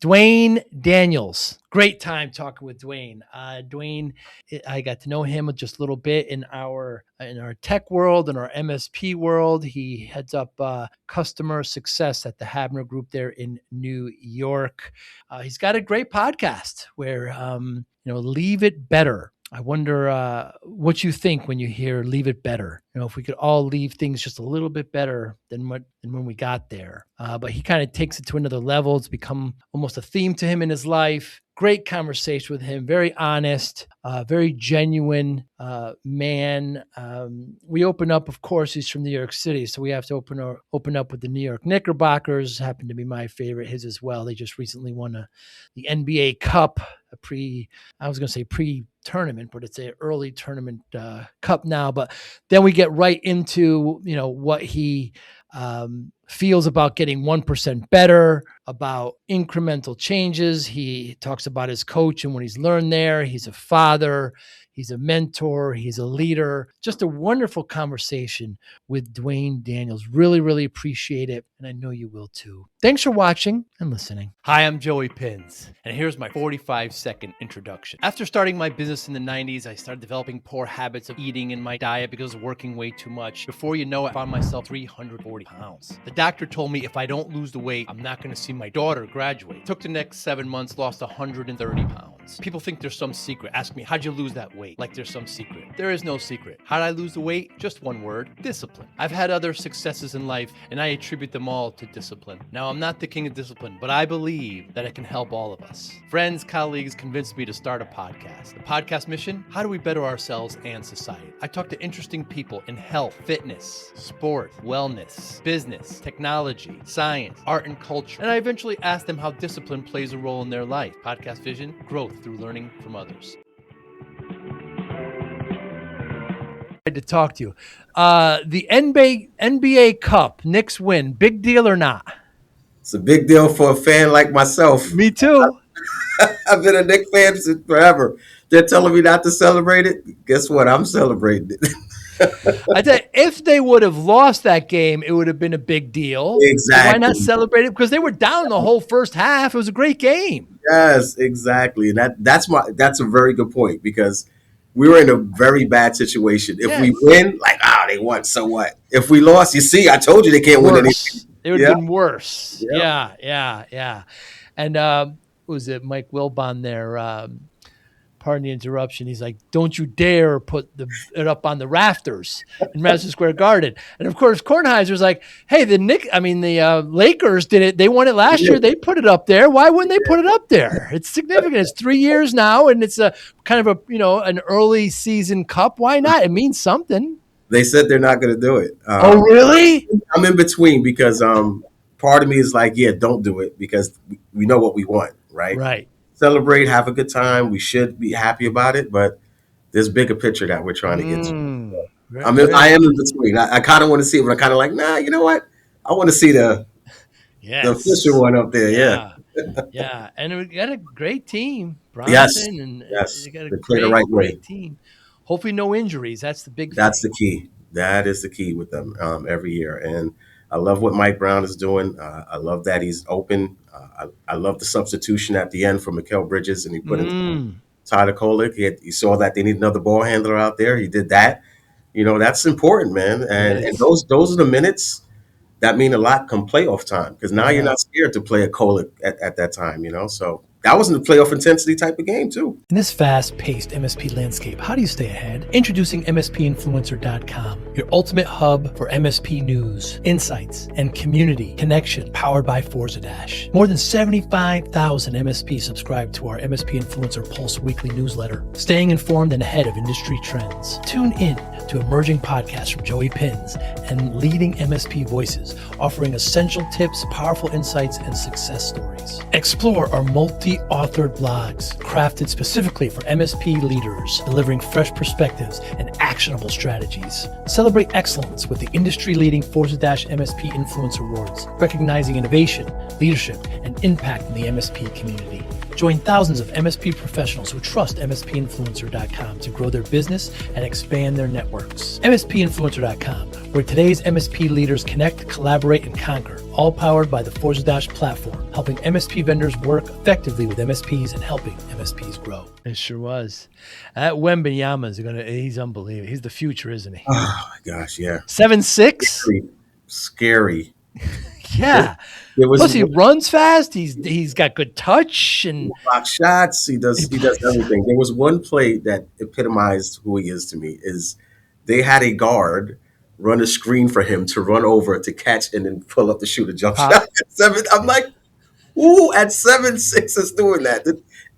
Dwain Daniels. Great time talking with Dwain. Dwain, I got to know him just a little bit in our tech world, in our MSP world. He heads up customer success at the Habner Group there in New York. He's got a great podcast where, Leave It Better. I wonder what you think when you hear "leave it better." If we could all leave things just a little bit better than when we got there. But he kind of takes it to another level. It's become almost a theme to him in his life. Great conversation with him. Very honest, very genuine man. We open up, of course, he's from New York City, so we have to open up with the New York Knickerbockers. Happen to be my favorite, his as well. They just recently won the NBA Cup, pre-tournament, but it's an early tournament cup now. But then we get right into, what he feels about getting 1% better, about incremental changes. He talks about his coach and what he's learned there. He's a father. He's a mentor. He's a leader. Just a wonderful conversation with Dwain Daniels. Really, really appreciate it. And I know you will too. Thanks for watching and listening. Hi, I'm Joey Pinz, and here's my 45-second introduction. After starting my business in the 90s, I started developing poor habits of eating in my diet because of working way too much. Before you know it, I found myself 340 pounds. The doctor told me if I don't lose the weight, I'm not going to see my daughter graduate. Took the next 7 months, lost 130 pounds. People think there's some secret. Ask me, how'd you lose that weight? Like there's some secret. There is no secret. How'd I lose the weight? Just one word: discipline. I've had other successes in life, and I attribute them all to discipline. Now, I'm not the king of discipline, but I believe that it can help all of us. Friends, colleagues convinced me to start a podcast. The podcast mission: how do we better ourselves and society? I talk to interesting people in health, fitness, sport, wellness, business, technology, science, art, and culture. And I eventually ask them how discipline plays a role in their life. Podcast vision: growth through learning from others. To talk to you. The NBA Cup, Knicks win. Big deal or not? It's a big deal for a fan like myself. Me too. I've been a Knicks fan since forever. They're telling me not to celebrate it. Guess what? I'm celebrating it. I tell you, if they would have lost that game, it would have been a big deal. Exactly. Why not celebrate it? Because they were down the whole first half. It was a great game. Yes, exactly. That's a very good point, because we were in a very bad situation. If we win, they won, so what? If we lost, you see, I told you they can't win anything. It would have been worse. Yeah. And was it Mike Wilbon there? Pardon the interruption. He's like, don't you dare put it up on the rafters in Madison Square Garden. And of course, Kornheiser's like, hey, the Lakers did it. They won it last year. They put it up there. Why wouldn't they put it up there? It's significant. It's 3 years now, and it's a kind of an early season cup. Why not? It means something. They said they're not going to do it. Oh, really? I'm in between, because part of me is like, yeah, don't do it, because we know what we want, right? Right. Celebrate, have a good time. We should be happy about it, but there's a bigger picture that we're trying to get to. I am in between. I kind of want to see it, but I'm kind of like, nah, you know what? I want to see the official one up there. Yeah. And we got a great team. Bronson, yes. You got they play the right way. Great team. Hopefully no injuries. That's the big thing. That's the key. That is the key with them every year. And I love what Mike Brown is doing. I love that he's open. I love the substitution at the end for Mikal Bridges, and he put in Tyler Kolek. He saw that they need another ball handler out there. He did that. That's important, man. And those are the minutes that mean a lot come playoff time, because now you're not scared to play a Kolek at that time, So that was in the playoff intensity type of game, too. In this fast-paced MSP landscape, how do you stay ahead? Introducing MSPinfluencer.com, your ultimate hub for MSP news, insights, and community connection, powered by Forza Dash. More than 75,000 MSPs subscribe to our MSP Influencer Pulse weekly newsletter, staying informed and ahead of industry trends. Tune in to emerging podcasts from Joey Pinz and leading MSP voices, offering essential tips, powerful insights, and success stories. Explore our multi-authored blogs crafted specifically for MSP leaders, delivering fresh perspectives and actionable strategies. Celebrate excellence with the industry-leading Forza Dash MSP Influencer Awards, recognizing innovation, leadership, and impact in the MSP community. Join thousands of MSP professionals who trust MSPinfluencer.com to grow their business and expand their networks. MSPinfluencer.com, where today's MSP leaders connect, collaborate, and conquer. all powered by the Forza Dash platform, helping MSP vendors work effectively with MSPs and helping MSPs grow. It sure was. That Wembenyama is he's unbelievable. He's the future, isn't he? Oh my gosh, yeah. 7'6". Scary. Scary. There, Yeah. there was Plus he runs fast. He's got good touch and block shots. He does everything. There was one play that epitomized who he is to me. Is they had a guard run a screen for him to run over to catch and then pull up to shoot a jump shot. pop. At seven, I'm like, who at 7'6" is doing that?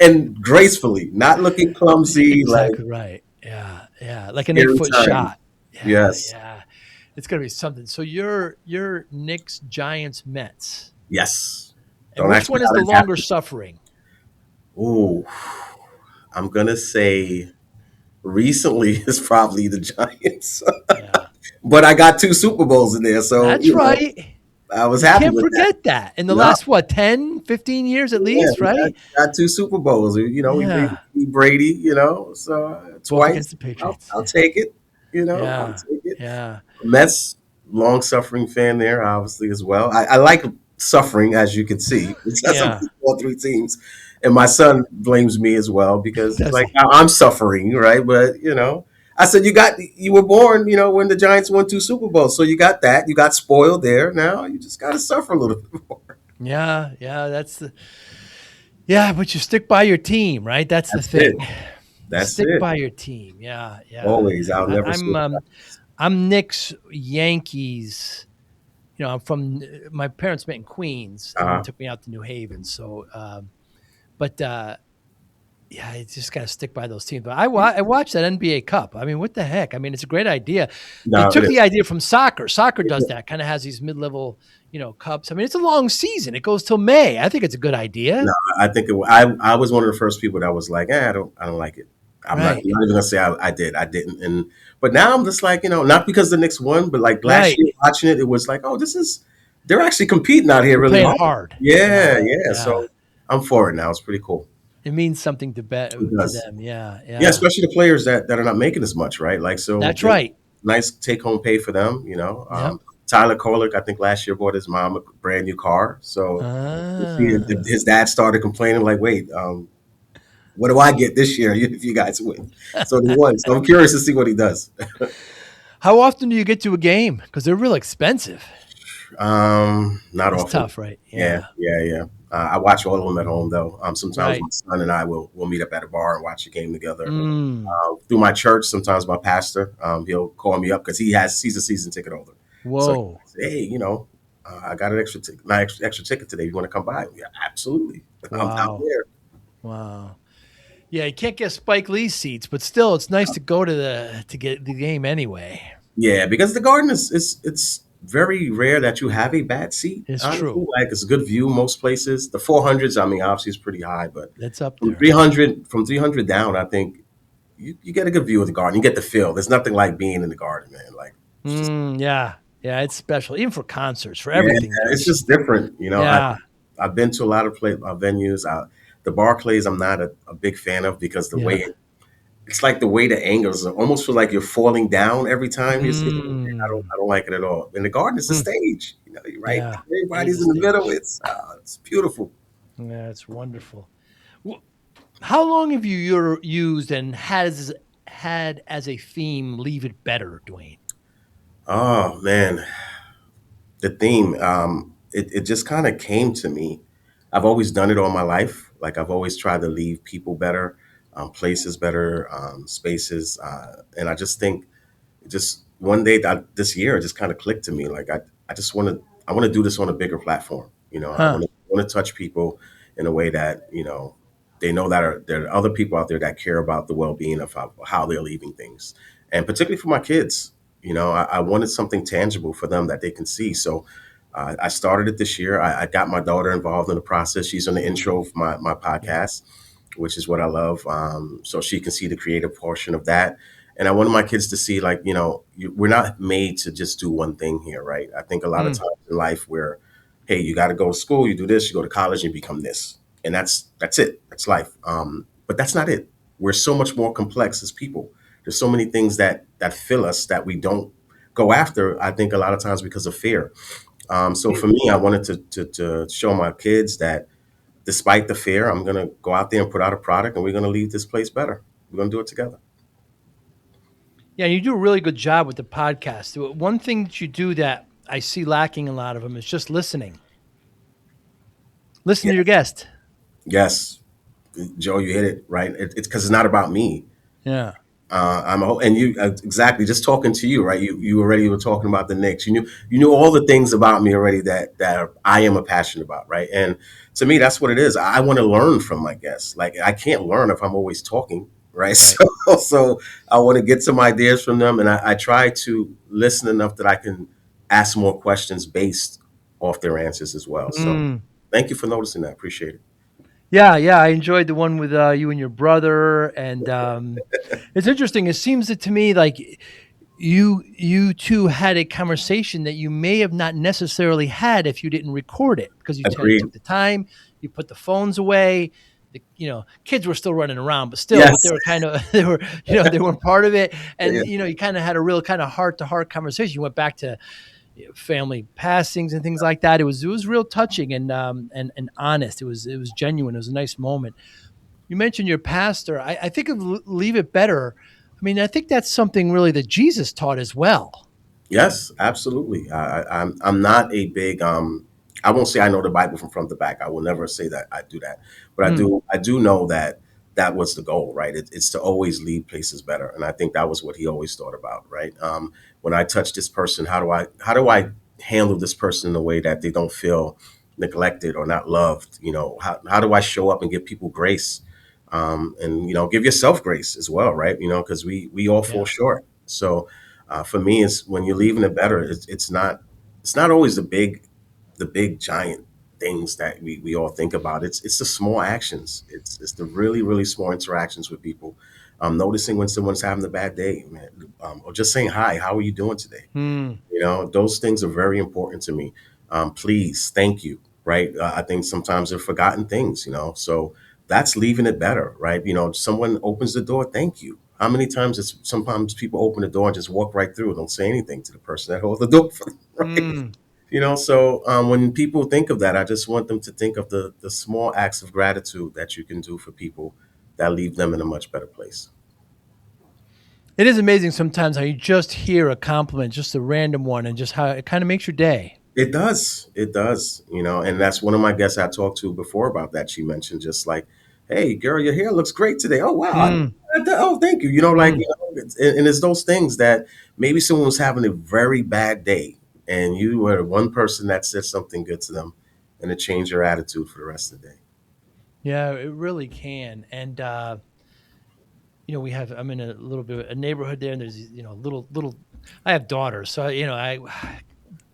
And gracefully, not looking clumsy, like Exactly right. Yeah, yeah. Like an every 8-foot time. shot. Yeah, Yes, yeah. It's gonna be something. So you're Knicks, Giants, Mets. yes. And Don't which ask me one is how the that longer happened. suffering? Ooh, I'm gonna say recently is probably the Giants, Yeah. but I got two Super Bowls in there, so That's right. I was You happy can't with that. forget that. In the No, last, what, 10, 15 years at yeah, least, right? got two Super Bowls. We Yeah. beat Brady, so Both against twice. the I'll, Patriots. I'll take it. I'll Yeah. take it. Yeah. Mets, long suffering fan there, obviously as well. I like suffering, as you can see. That's Yeah. all three teams, and my son blames me as well because he's Does like, he? I'm suffering, right? But I said you were born, when the Giants won two Super Bowls, so you got that. You got spoiled there. Now you just got to suffer a little bit more. Yeah. Yeah. Yeah, but you stick by your team, right? That's the That's it. thing. That's Stick it. by your team. Yeah. Yeah. Always. I'll I, never I'm switch. I'm Knicks, Yankees. I'm from my parents met in Queens and then Uh-huh. took me out to New Haven. So, but yeah, I just got to stick by those teams. But I watched that NBA Cup. I mean, what the heck? I mean, it's a great idea. They No, it took the is. idea from soccer. Soccer does that, kind of has these mid-level, cups. I mean, it's a long season. It goes till May. I think it's a good idea. No, I think I was one of the first people that was like, I don't like it. I'm Right. not even gonna say I did. I didn't. And but now I'm just like, not because the Knicks won, but like last Right. year watching it, it was like, oh, they're actually competing out here They're really playing hard. hard. Yeah, Yeah. yeah. Yeah. So I'm for it now. It's pretty cool. It means something to bet It to does. them. Yeah. Yeah, Yeah. especially the players that are not making as much, right? Like so That's there's right. nice take home pay for them, Yep. Tyler Kolek, I think last year bought his mom a brand new car. So Ah. his dad started complaining, like, wait, what do I get this year if you guys win? So he won. So I'm curious to see what he does. How often do you get to a game? Because they're real expensive. Not It's often. tough, right? Yeah, Yeah. yeah, yeah. I watch all of them at home though. Sometimes Right. my son and I will meet up at a bar and watch a game together. Mm. Through my church, sometimes my pastor, he'll call me up because he's a season ticket holder. So he Whoa. says, hey, I got an extra ticket today. You want to come by? Yeah, absolutely. I'm out Wow. there. Wow. Yeah, you can't get Spike Lee seats, but still, it's nice to go to get the game anyway. Yeah, because the garden is it's very rare that you have a bad seat. It's Honestly, true. like it's a good view most places. The 400s, I mean, obviously is pretty high, but That's up from there. 300 down, I think you get a good view of the garden. You get the feel. There's nothing like being in the garden, man. Like it's just Yeah. Yeah, it's special, even for concerts, for yeah, everything it's there's. just different. Yeah. I've been to a lot of venues. The Barclays, I'm not a big fan of because the way Yeah. it's like the way the angles almost feel like you're falling down every time you see it. Mm. I don't like it at all. And the garden is a Hmm. stage. You're right. Yeah. It is a Everybody's in the middle. stage. It's beautiful. Yeah, it's wonderful. Wh- How long have you used and had as a theme "Leave It Better," Dwayne? Oh man, the theme. It just kind of came to me. I've always done it all my life. Like I've always tried to leave people better, places better, spaces, and I just think just one day that this year it just kind of clicked to me. Like I just I want to do this on a bigger platform. I Huh. want to touch people in a way that they know that there are other people out there that care about the well being of how they're leaving things, and particularly for my kids. I wanted something tangible for them that they can see. So I started it this year. I got my daughter involved in the process. She's on the intro of my Yeah. podcast, which is what I love. So she can see the creative portion of that. And I wanted my kids to see, like, we're not made to just do one thing here, right? I think a lot of Mm. times in life where, hey, you got to go to school, you do this, you go to college, and you become this. And that's it. That's life. But that's not it. We're so much more complex as people. There's so many things that fill us that we don't go after, I think a lot of times because of fear. So for me, I wanted to show my kids that despite the fear, I'm going to go out there and put out a product, and we're going to leave this place better. We're going to do it together. Yeah, you do a really good job with the podcast. One thing that you do that I see lacking in a lot of them is just listening. Listen to your Yes, guest. yes, Joe, you hit it right. It's because it's not about me. Yeah. And you exactly just talking to you, right? You already were talking about the Knicks. You knew all the things about me already that I am a passionate about, right? And to me, that's what it is. I want to learn from my guests. Like I can't learn if I'm always talking, right? Right. So I want to get some ideas from them, and I try to listen enough that I can ask more questions based off their answers as well. So Mm. thank you for noticing that. Appreciate it. Yeah, yeah. I enjoyed the one with you and your brother, and it's interesting. It seems that to me like you two had a conversation that you may have not necessarily had if you didn't record it because you kind of Agreed. took the time, you put the phones away. Kids were still running around, but Yes. they were kind of they were part of it, Yeah. and you kind of had a real kind of heart to heart conversation. You went back to family passings and things like that. It was real touching and honest. It was genuine. It was a nice moment. You mentioned your pastor. I think of leave it better. I mean, I think that's something really that Jesus taught as well. Yes, absolutely. I'm not a big I won't say I know the Bible from front to back. I will never say that I do that, but Mm, I do know that that was the goal, right? It's to always leave places better, and I think that was what he always thought about, right? When I touch this person, how do I handle this person in a way that they don't feel neglected or not loved? How do I show up and give people grace, and give yourself grace as well, right? Because we all fall yeah. short. So for me, is when you're leaving it better. It's not always the big giant things that we all think about. It's the small actions. It's the really really small interactions with people. Noticing when someone's having a bad day, man, or just saying hi. How are you doing today? Mm, Those things are very important to me. Please, thank you, right? I think sometimes they're forgotten things, so that's leaving it better, right? Someone opens the door, thank you. How many times sometimes people open the door and just walk right through, don't say anything to the person that holds the door for them, right? mm. So when people think of that, I just want them to think of the small acts of gratitude that you can do for people that leave them in a much better place. It is amazing sometimes how you just hear a compliment, just a random one, and just how it kind of makes your day. It does. It does. And that's one of my guests I talked to before about that. She mentioned just like, "Hey, girl, your hair looks great today." Oh, wow. Mm, Oh, thank you. Like, mm. and it's those things that maybe someone was having a very bad day, and you were the one person that said something good to them, and it changed your attitude for the rest of the day. Yeah, it really can. And I'm in a little bit of a neighborhood there, and there's little. I have daughters, so I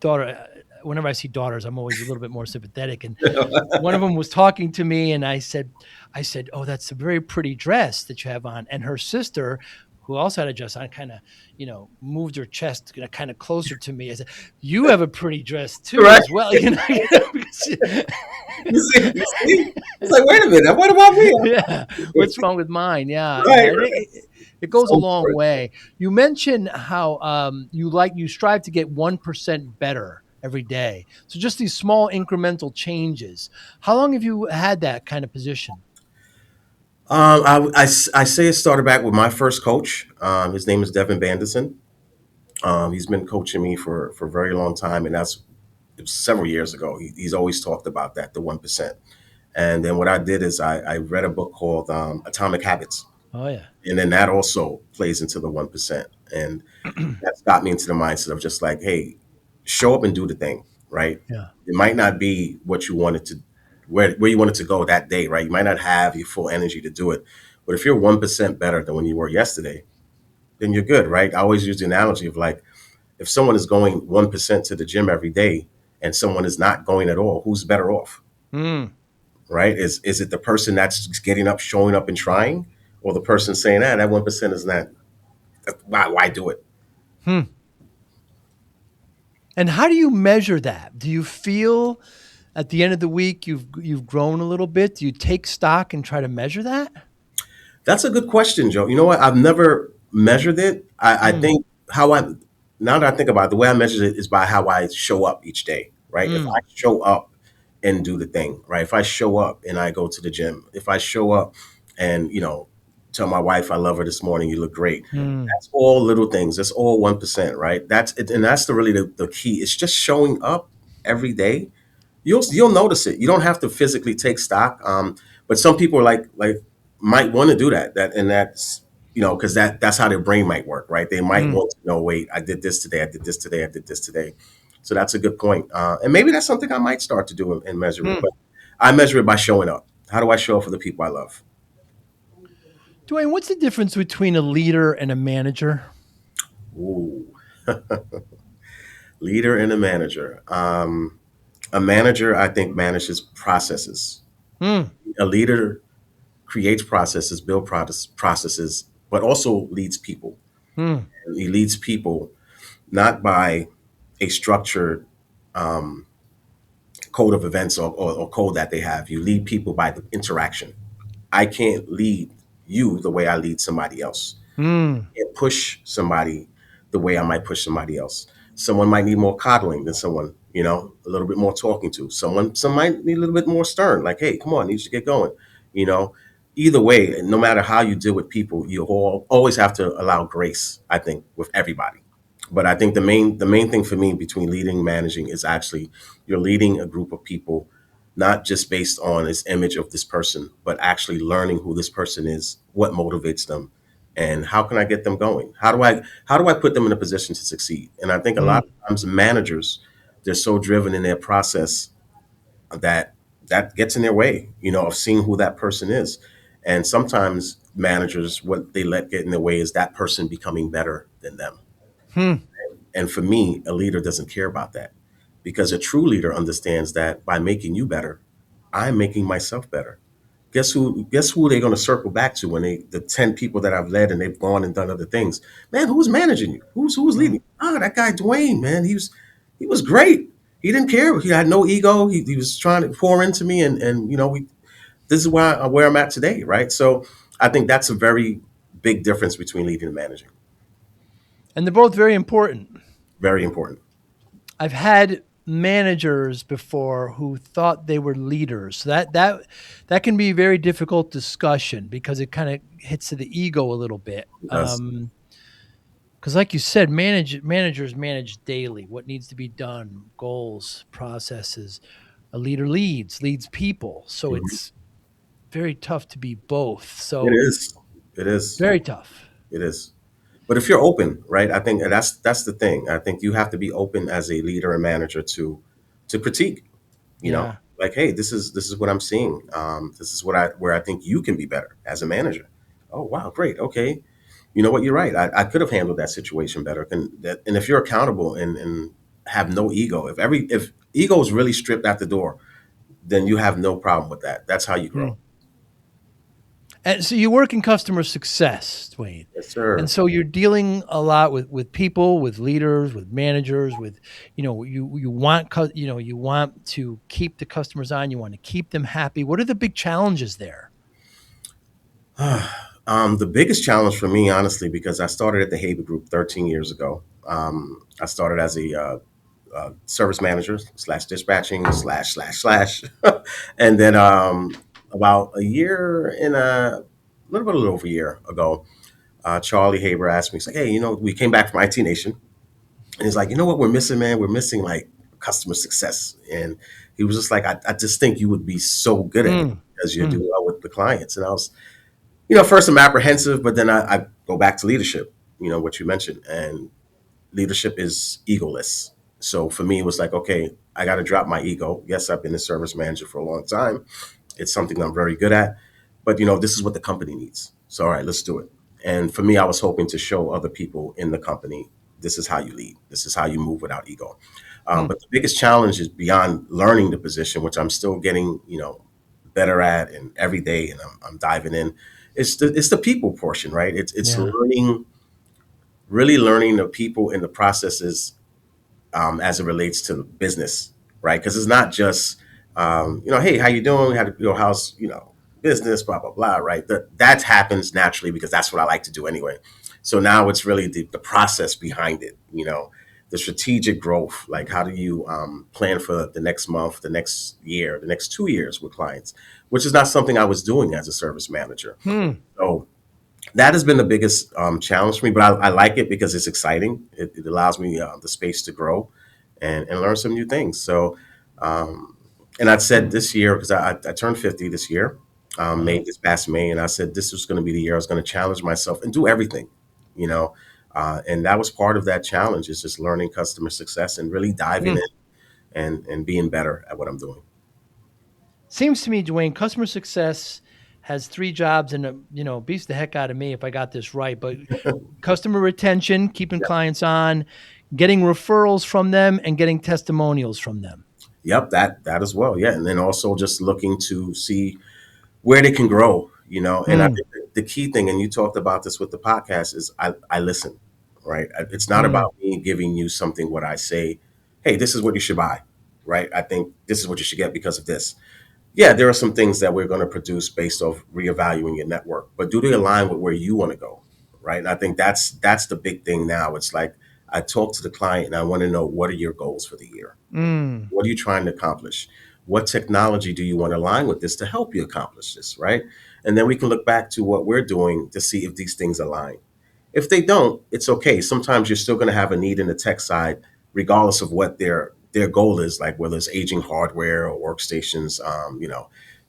daughter. Whenever I see daughters, I'm always a little bit more sympathetic. And one of them was talking to me, and I said, "Oh, that's a very pretty dress that you have on." And her sister, who also had a dress on, kind of, moved her chest kind of closer to me. I said, "You have a pretty dress too, Right? as well." Because You see? It's like, wait a minute. What about me? yeah, what's wrong with mine? Yeah, yeah. Right. And Right. it goes a So long important. way. You mentioned how you strive to get 1% better every day. So just these small incremental changes. How long have you had that kind of position? I say it started back with my first coach. His name is Devin Bandison. He's been coaching me for a very long time, and that's it was several years ago. He's always talked about that, the 1%. And then what I did is I read a book called Atomic Habits, Oh yeah. and then that also plays into the 1%. And that's got me into the mindset of just like, hey, show up and do the thing, right? Yeah. It might not be what you wanted to, where you wanted to go that day, right? You might not have your full energy to do it, but if you're 1% better than when you were yesterday, then you're good, right? I always use the analogy of like, if someone is going 1% to the gym every day and someone is not going at all, who's better off, Mm. right? Is it the person that's just getting up, showing up, and trying, or the person saying, that 1% is not, why do it? Hmm. And how do you measure that? Do you feel at the end of the week you've grown a little bit? Do you take stock and try to measure that? That's a good question, Joe. You know what? I've never measured it. I Mm. think now that I think about it, the way I measure it is by how I show up each day. right? If I Mm, show up and do the thing, right? If I show up and I go to the gym, if I show up and, tell my wife I love her this morning, you look great. mm, That's all little things. That's all 1%, right? That's it. And that's the key. It's just showing up every day. You'll notice it. You don't have to physically take stock. But some people are like might want to do that. That's because that's how their brain might work, right? They might mm, want to know, wait, I did this today, I did this today, I did this today. So that's a good point. And maybe that's something I might start to do and measure it. mm. But I measure it by showing up. How do I show up for the people I love? Dwayne, what's the difference between a leader and a manager? Ooh, leader and a manager. A manager, I think, manages processes. Mm, A leader creates processes, processes, but also leads people. mm, He leads people not by a structured code of events or code that they have. You lead people by the interaction. I can't lead you the way I lead somebody else. mm, Can't push somebody the way I might push somebody else. Someone might need more coddling than someone, a little bit more talking to. Some might need a little bit more stern, like, hey, come on, you should get going. You know, Either way, no matter how you deal with people, you always have to allow grace, I think, with everybody. But I think the main thing for me between leading and managing is actually you're leading a group of people not just based on this image of this person, but actually learning who this person is, what motivates them, and how can I get them going? How do I put them in a position to succeed? And I think a mm, lot of times managers, they're so driven in their process that that gets in their way, of seeing who that person is. And sometimes managers, what they let get in their way is that person becoming better than them. mm, And for me, a leader doesn't care about that because a true leader understands that by making you better, I'm making myself better. Guess who they're going to circle back to when the 10 people that I've led and they've gone and done other things. Man, who's managing you? Who's mm. leading? That guy Dwayne, man, he was great. He didn't care. He had no ego. He was trying to pour into me, and we this is where I'm at today, right? So I think that's a very big difference between leading and managing. And they're both very important. Very important. I've had managers before who thought they were leaders. So that can be a very difficult discussion because it kind of hits to the ego a little bit. It does. Because, like you said, managers manage daily what needs to be done, goals, processes. A leader leads people. So Mhm. it's very tough to be both. It So is. It is. very tough. It is. But if you're open, right? I think that's the thing. I think you have to be open as a leader and manager to critique. Yeah. Like, hey, this is what I'm seeing. This is where I think you can be better as a manager. Oh, wow, great. Okay, you know what? You're right. I could have handled that situation better. And if you're accountable and have no ego, if ego is really stripped at the door, then you have no problem with that. That's how you grow. Mm. And so you work in customer success, Dwayne. Yes, And sir. so you're dealing a lot with people, with leaders, with managers, with you want you want to keep the customers on, you want to keep them happy. What are the big challenges there? The biggest challenge for me, honestly, because I started at the Haber Group 13 years ago. I started as a service manager slash dispatching slash, and then about a year and a little over a year ago, Charlie Haber asked me, he's like, hey, we came back from IT Nation, and he's like, you know what we're missing, man? We're missing like customer success, and he was just like, I just think you would be so good at it Mm, because you do mm, well with the clients, and I was first I'm apprehensive, but then I go back to leadership, what you mentioned. And leadership is egoless. So for me, it was like, okay, I got to drop my ego. Yes, I've been a service manager for a long time. It's something I'm very good at, but this is what the company needs. So, all right, let's do it. And for me, I was hoping to show other people in the company, this is how you lead. This is how you move without ego. mm, But the biggest challenge is beyond learning the position, which I'm still getting, better at, and every day, and I'm diving in. It's the people portion, right? It's yeah. really learning the people and the processes as it relates to business, right? Because it's not just hey, how you doing? How to your house, business, blah blah blah, right? That happens naturally because that's what I like to do anyway. So now it's really the process behind it, the strategic growth. Like, how do you plan for the next month, the next year, the next 2 years with clients, which is not something I was doing as a service manager. Hmm. So that has been the biggest challenge for me, but I like it because it's exciting. It allows me the space to grow and learn some new things. So, um, and I said this year, because I turned 50 this year, Wow. May, this past May, and I said this was going to be the year I was going to challenge myself and do everything, you know. And that was part of that challenge, is just learning customer success and really diving Hmm. in and being better at what I'm doing. Seems to me, Dwayne, customer success has three jobs, and beats the heck out of me if I got this right. But customer retention, keeping clients on, getting referrals from them, and getting testimonials from them. Yep, that as well. Yeah, and then also just looking to see where they can grow, And I Mm, think the key thing, and you talked about this with the podcast, is I listen, right? It's not mm, about me giving you something what I say, hey, this is what you should buy, right? I think this is what you should get because of this. Yeah, there are some things that we're going to produce based off reevaluating your network, but do they align with where you want to go, right? And I think that's the big thing now. It's like I talk to the client and I want to know, what are your goals for the year? mm. What are you trying to accomplish? What technology do you want to align with this to help you accomplish this, right? And then we can look back to what we're doing to see if these things align. If they don't, it's okay. Sometimes you're still going to have a need in the tech side, regardless of what their goal is, like whether it's aging hardware or workstations,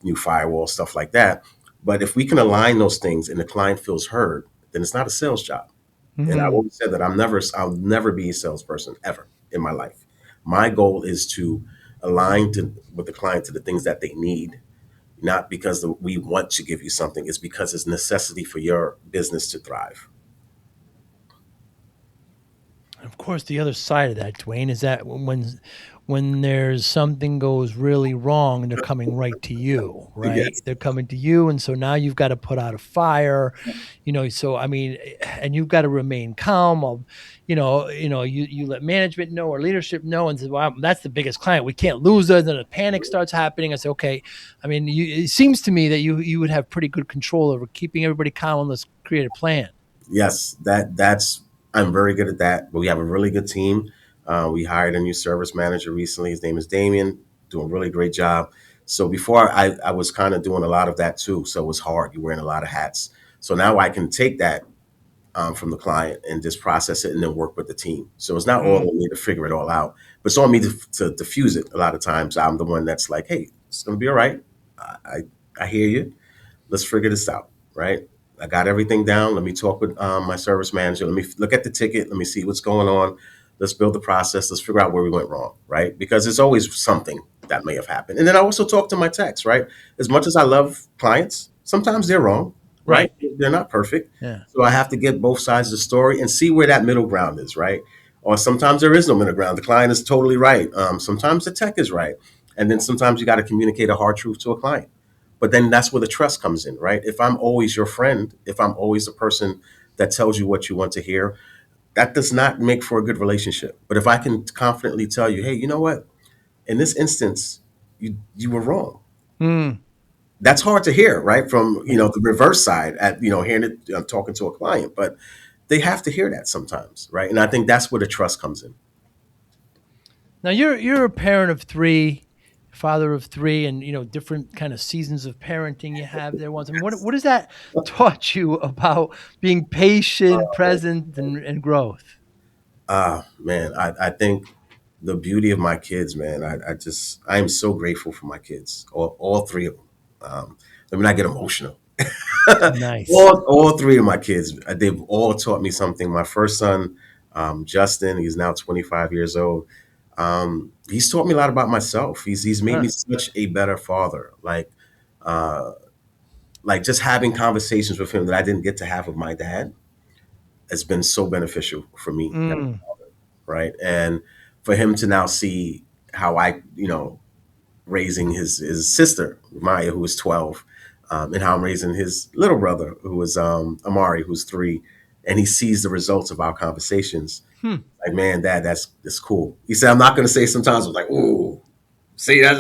new firewall, stuff like that. But if we can align those things and the client feels heard, then it's not a sales job. And I've Mhm. always said that I'll never be a salesperson ever in my life. My goal is to align with the client to the things that they need, not because we want to give you something. It's because it's necessity for your business to thrive. Of course, the other side of that, Dwayne, is that when there's something goes really wrong, they're coming right to you, right? Yes, They're coming to you, and so now you've got to put out a fire, So I mean, and you've got to remain calm. You let management know or leadership know, and say, "Wow, that's the biggest client. We can't lose her." Then a panic starts happening. I say, "Okay." I mean, it seems to me that you would have pretty good control over keeping everybody calm, and let's create a plan. yes, that's I'm very good at that. But we have a really good team. We hired a new service manager recently. His name is Damien, doing a really great job. So before I was kind of doing a lot of that too. So it was hard. You're wearing a lot of hats. So now I can take that from the client and just process it and then work with the team. So it's not all Mm, on me to figure it all out, but it's on me to diffuse it. A lot of times I'm the one that's like, hey, it's going to be all right. I hear you. Let's figure this out, right? I got everything down. Let me talk with my service manager. Let me look at the ticket. Let me see what's going on. Let's build the process. Let's figure out where we went wrong, right? Because there's always something that may have happened. And then I also talk to my techs, right? As much as I love clients, sometimes they're wrong, right? right. They're not perfect. Yeah. So I have to get both sides of the story and see where that middle ground is, right? Or sometimes there is no middle ground. The client is totally right. Sometimes the tech is right. And then sometimes you got to communicate a hard truth to a client. But then that's where the trust comes in, right? If I'm always your friend, if I'm always the person that tells you what you want to hear, that does not make for a good relationship. But if I can confidently tell you, hey, you know what? In this instance, you were wrong. Mm. That's hard to hear, right? From the reverse side at hearing it, talking to a client, but they have to hear that sometimes, right? And I think that's where the trust comes in. Now you're a parent of three, father of three, and different kind of seasons of parenting you have there. Once, I mean, what has that taught you about being patient, present, and growth? Ah, man, I think the beauty of my kids, man, I am so grateful for my kids, all three of them. Let me not get emotional. Nice. All three of my kids, they've all taught me something. My first son, Justin, he's now 25 years old. He's taught me a lot about myself. He's made me Huh. such a better father. Uh, like just having conversations with him that I didn't get to have with my dad has been so beneficial for me, Mm. right? And for him to now see how I, raising his sister Maya, who was 12, and how I'm raising his little brother, who was Amari, who's 3, and he sees the results of our conversations. Hmm. Like, man, Dad, that's cool. He said, I'm not going to say. Sometimes I was like, ooh, see, that's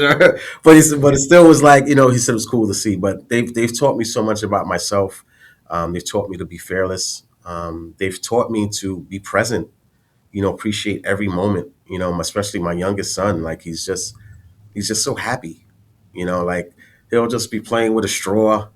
but it still was like, he said it was cool to see. But they've taught me so much about myself. They've taught me to be fearless. They've taught me to be present appreciate every moment. Especially my youngest son, like he's just so happy. Like he'll just be playing with a straw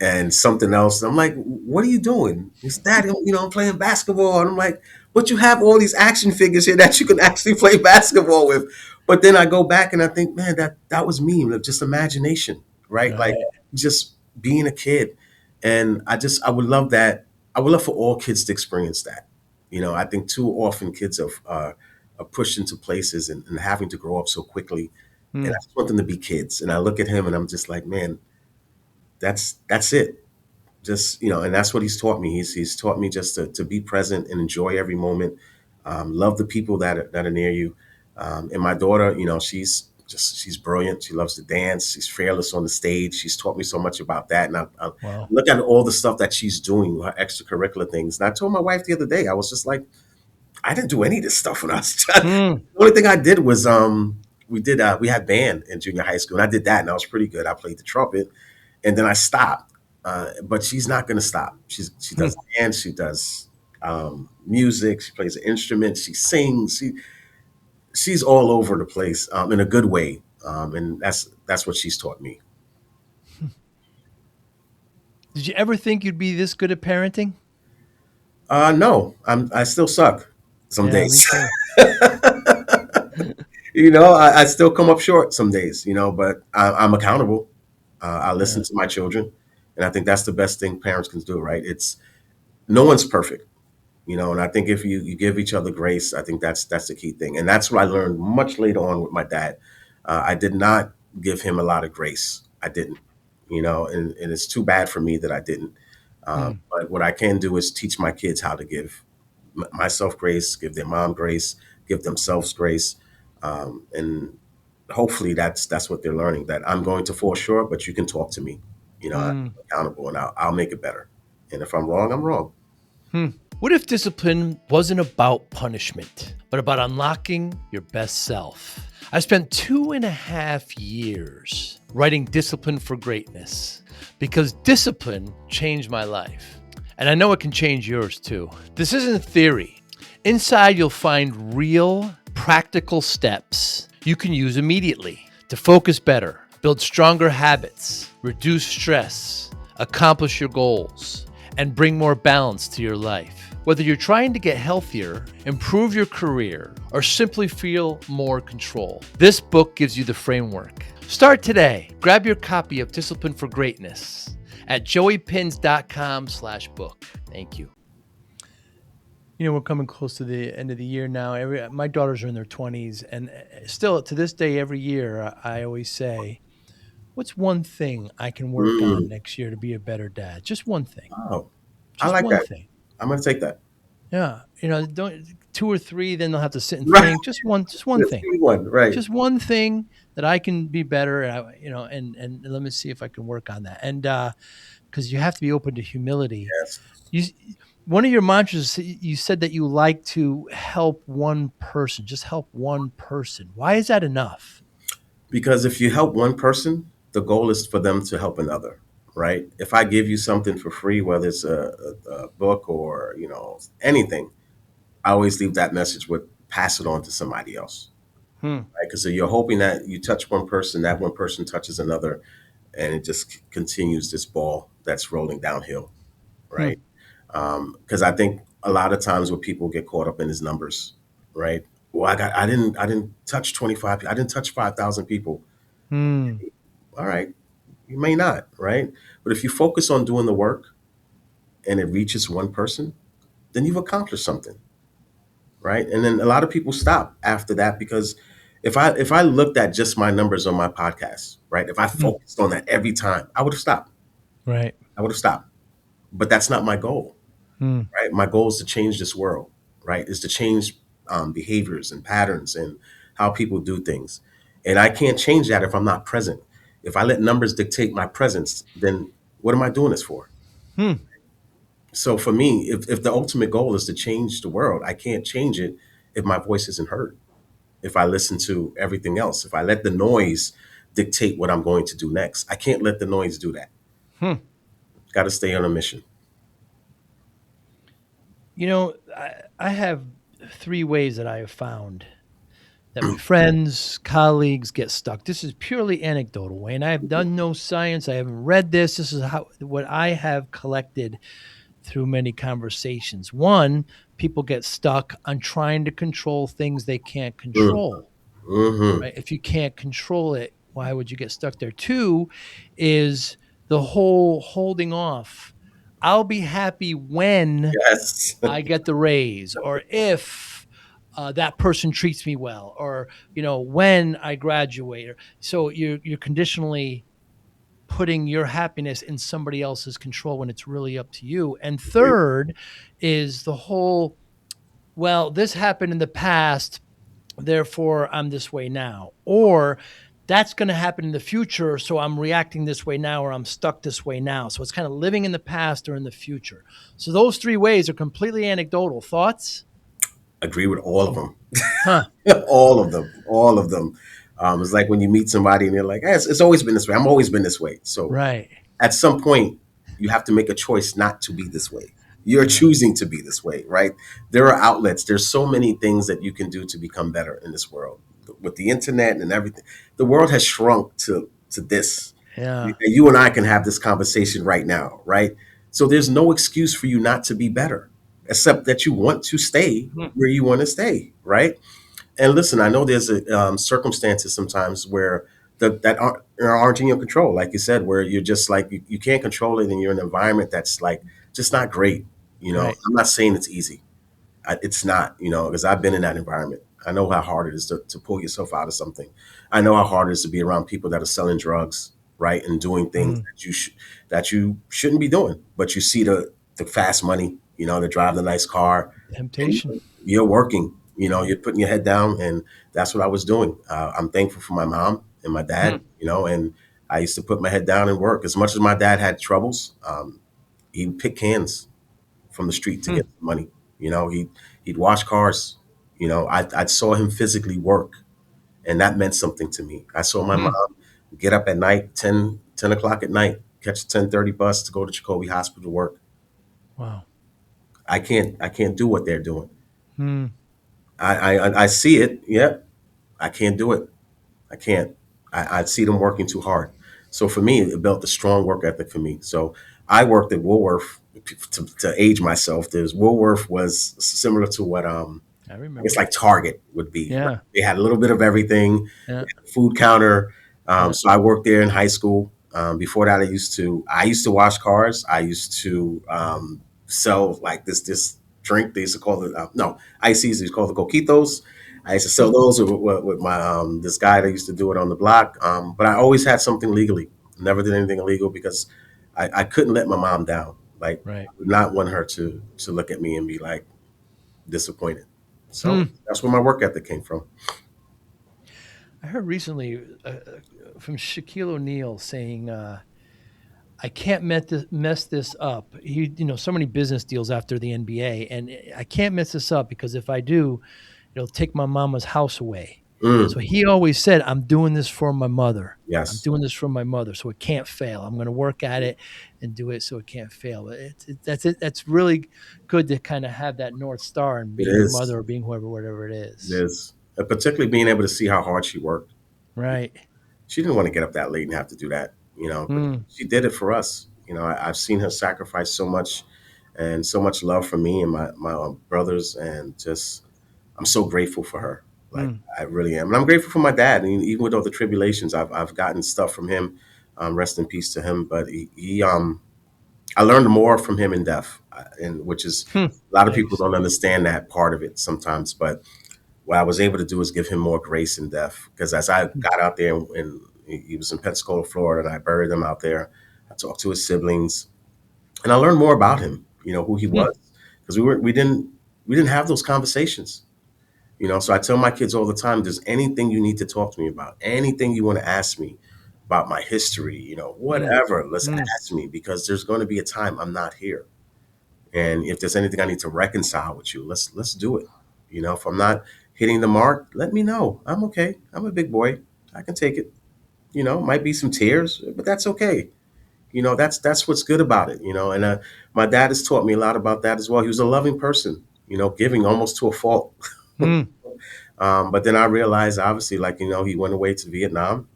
and something else. I'm like, what are you doing? He's dad, I'm playing basketball. And I'm like, but you have all these action figures here that you can actually play basketball with. But then I go back and I think, man, that was me, like, just imagination, right? Like Right. just being a kid. And I would love that. I would love for all kids to experience that. I think too often kids are pushed into places and having to grow up so quickly. And I Hmm. just want them to be kids. And I look at him and I'm just like, man, that's it. Just and that's what he's taught me. He's taught me just to be present and enjoy every moment. Love the people that are near you. And my daughter, she's brilliant. She loves to dance. She's fearless on the stage. She's taught me so much about that. And I Wow. look at all the stuff that she's doing, her extracurricular things. And I told my wife the other day, I was just like, I didn't do any of this stuff when I was child. Hmm. The only thing I did was we had band in junior high school, and I did that, and I was pretty good. I played the trumpet, and then I stopped. But she's not going to stop. She Hmm. does dance, she does music, she plays an instrument, she sings. She's all over the place in a good way, and that's what she's taught me. Did you ever think you'd be this good at parenting? No, I still suck some Yeah, me days. too. I still come up short some days. But I'm accountable. I listen Yeah. to my children, and I think that's the best thing parents can do. Right? It's no one's perfect. And I think if you give each other grace, I think that's the key thing. And that's what I learned much later on with my dad. I did not give him a lot of grace. I didn't. And it's too bad for me that I didn't. Hmm. But what I can do is teach my kids how to give myself grace, give their mom grace, give themselves grace, and hopefully that's what they're learning. That I'm going to fall short, but you can talk to me. I'm Hmm. accountable, and I'll make it better. And if I'm wrong, I'm wrong. Hmm. What if discipline wasn't about punishment, but about unlocking your best self? I spent 2.5 years writing Discipline for Greatness because discipline changed my life. And I know it can change yours too. This isn't theory. Inside, you'll find real, practical steps you can use immediately to focus better, build stronger habits, reduce stress, accomplish your goals, and bring more balance to your life. Whether you're trying to get healthier, improve your career, or simply feel more control, this book gives you the framework. Start today. Grab your copy of Discipline for Greatness at joeypinz.com/book. Thank you. We're coming close to the end of the year now. My daughters are in their 20s, and still to this day, every year, I always say, what's one thing I can work on Mm. next year to be a better dad? Just one thing. Oh, I Just like one that. thing. I'm gonna take that. Yeah. Don't two or three, then they'll have to sit and Right. think. Just one Let's thing. do one. Right. Just one thing that I can be better at, and let me see if I can work on that. And because you have to be open to humility. Yes. You One of your mantras, you said that you like to help one person, just help one person. Why is that enough? Because if you help one person, the goal is for them to help another. Right. If I give you something for free, whether it's a book or anything, I always leave that message with pass it on to somebody else. Hmm. Right. Because you're hoping that you touch one person, that one person touches another, and it just continues this ball that's rolling downhill. Hmm. Right. Because I think a lot of times what people get caught up in is numbers, right? Well, I didn't touch 25. I didn't touch 5,000 people. Hmm. All right, you may not, right? But if you focus on doing the work and it reaches one person, then you've accomplished something, right? And then a lot of people stop after that because if I looked at just my numbers on my podcast, right? If I Hmm. focused on that every time, I would have stopped. Right. I would have stopped. But that's not my goal. Hmm. Right? My goal is to change this world, right? Is to change behaviors and patterns and how people do things. And I can't change that if I'm not present. If I let numbers dictate my presence, then what am I doing this for? Hmm. So for me, if the ultimate goal is to change the world, I can't change it if my voice isn't heard. If I listen to everything else, if I let the noise dictate what I'm going to do next, I can't let the noise do that. Hmm. Got to stay on a mission. I have three ways that I have found that my friends, colleagues get stuck. This is purely anecdotal, Wayne. I have done no science. I haven't read this. This is how what I have collected through many conversations. One, people get stuck on trying to control things they can't Mm, control. mm-hmm. Right? If you can't control it, why would you get stuck there? Two is the whole holding off. I'll be happy when Yes. I get the raise, or if that person treats me well, or when I graduate. So you're conditionally putting your happiness in somebody else's control when it's really up to you. And third is the whole, well, this happened in the past, therefore I'm this way now, or that's going to happen in the future, so I'm reacting this way now, or I'm stuck this way now. So it's kind of living in the past or in the future. So those three ways are completely anecdotal. Thoughts? Agree with all of them. Huh. All of them. All of them. It's like when you meet somebody and they're like, hey, it's always been this way. I'm always been this way. So Right. at some point, you have to make a choice not to be this way. You're Yeah. choosing to be this way, right? There are outlets. There's so many things that you can do to become better in this world. With the internet and everything, the world has shrunk to this. Yeah. You and I can have this conversation right now, right? So there's no excuse for you not to be better, except that you want to stay Hmm. where you want to stay, right? And listen, I know there's circumstances sometimes where that aren't in your control, like you said, where you're just like you can't control it, and you're in an environment that's like just not great. Right. I'm not saying it's easy. It's not, because I've been in that environment. I know how hard it is to pull yourself out of something. I know how hard it is to be around people that are selling drugs, right, and doing things Mm. that you shouldn't be doing. But you see the fast money, they drive the nice car, and Temptation. you're working. Yeah. You're putting your head down, and that's what I was doing. I'm thankful for my mom and my Hmm. dad, and I used to put my head down and work. As much as my dad had troubles, he'd pick cans from the street to Hmm. get money. He'd wash cars. I saw him physically work, and that meant something to me. I saw my Hmm. mom get up at night, 10 o'clock at night, catch a 10:30 bus to go to Jacoby Hospital to work. Wow. I can't do what they're doing. Hmm. I see it. Yep. I can't do it. I can't. I see them working too hard. So for me, it built a strong work ethic for me. So I worked at Woolworth to age myself. There's Woolworth was similar to what I I guess remember. like Target would be. Right? Yeah. They had a little bit of everything. Yeah. Food counter. Yeah. So I worked there in high school. Before that, I used to wash cars. I used to sell like this drink. They used to call it no ices. They used to call it coquitos. I used to sell those with my this guy that used to do it on the block. But I always had something legally. Never did anything illegal because I couldn't let my mom down. Like Right. I would not want her to look at me and be like disappointed. So Hmm. that's where my work ethic came from. I heard recently from Shaquille O'Neal saying, "I can't mess this up." So many business deals after the NBA, and I can't mess this up because if I do, it'll take my mama's house away. So Mm, he always said, "I'm doing this for my mother. I'm yes, doing this for my mother, so it can't fail. I'm going to work at it and do it so it can't fail." But that's it. That's really good to kind of have that north star and it being your is. mother or being whoever, whatever it It is. is. And particularly being able to see how hard she worked. Right. She didn't want to get up that late and have to do that, but Mm, she did it for us. I've seen her sacrifice so much and so much love for me and my brothers, and just I'm so grateful for her. Like mm, I really am, and I'm grateful for my dad. And even with all the tribulations, I've gotten stuff from him. Rest in peace to him. But I learned more from him in death, and which is hmm. a lot of people Yikes. don't understand that part of it sometimes. But what I was able to do is give him more grace in death, because as I Mm, got out there and he was in Pensacola, Florida, and I buried him out there, I talked to his siblings, and I learned more about him. Who he hmm. was, because we didn't have those conversations. So I tell my kids all the time, there's anything you need to talk to me about, anything you want to ask me about my history, Mm, whatever, let's mm, ask me, because there's going to be a time I'm not here. And if there's anything I need to reconcile with you, let's do it. If I'm not hitting the mark, let me know. I'm okay. I'm a big boy. I can take it. Might be some tears, but that's okay. That's what's good about it. And my dad has taught me a lot about that as well. He was a loving person. giving almost to a fault. Mm. But then I realized, obviously, like, he went away to Vietnam,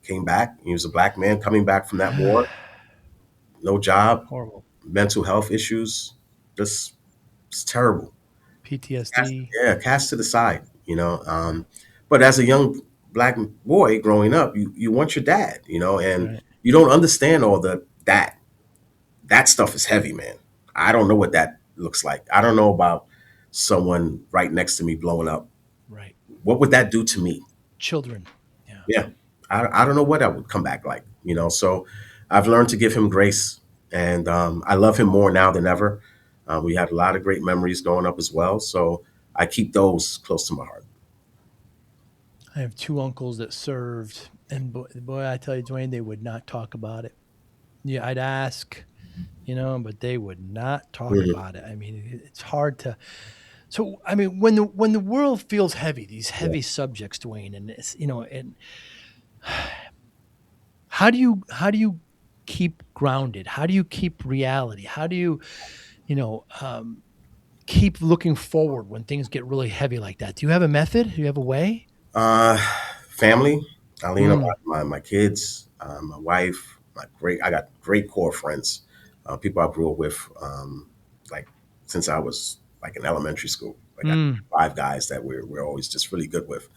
came back. He was a black man coming back from that war, no job, Horrible. mental health issues. Just, it's terrible. PTSD. Cast to the side, But as a young black boy growing up, you want your dad, and Right. you don't understand all that stuff is heavy, man. I don't know what that looks like. I don't know about someone right next to me blowing up. Right. What would that do to me? Children. Yeah. Yeah. I don't know what that would come back like, So I've learned to give him grace, and I love him more now than ever. We had a lot of great memories growing up as well. So I keep those close to my heart. I have two uncles that served, and boy, I tell you, Dwayne, they would not talk about it. Yeah, I'd ask, but they would not talk Mhm. about it. I mean, it's hard to. So, I mean, when the world feels heavy, these Yeah. heavy subjects, Dwayne, and it's and how do you keep grounded? How do you keep reality? How do you you know keep looking forward when things get really heavy like that? Do you have a method? Do you have a way? Uh, Family. I lean on Mm, my kids, my wife, I got great core friends, people I grew up with, like since I was like in elementary school. Like I got mm, 5 guys that we're always just really good with.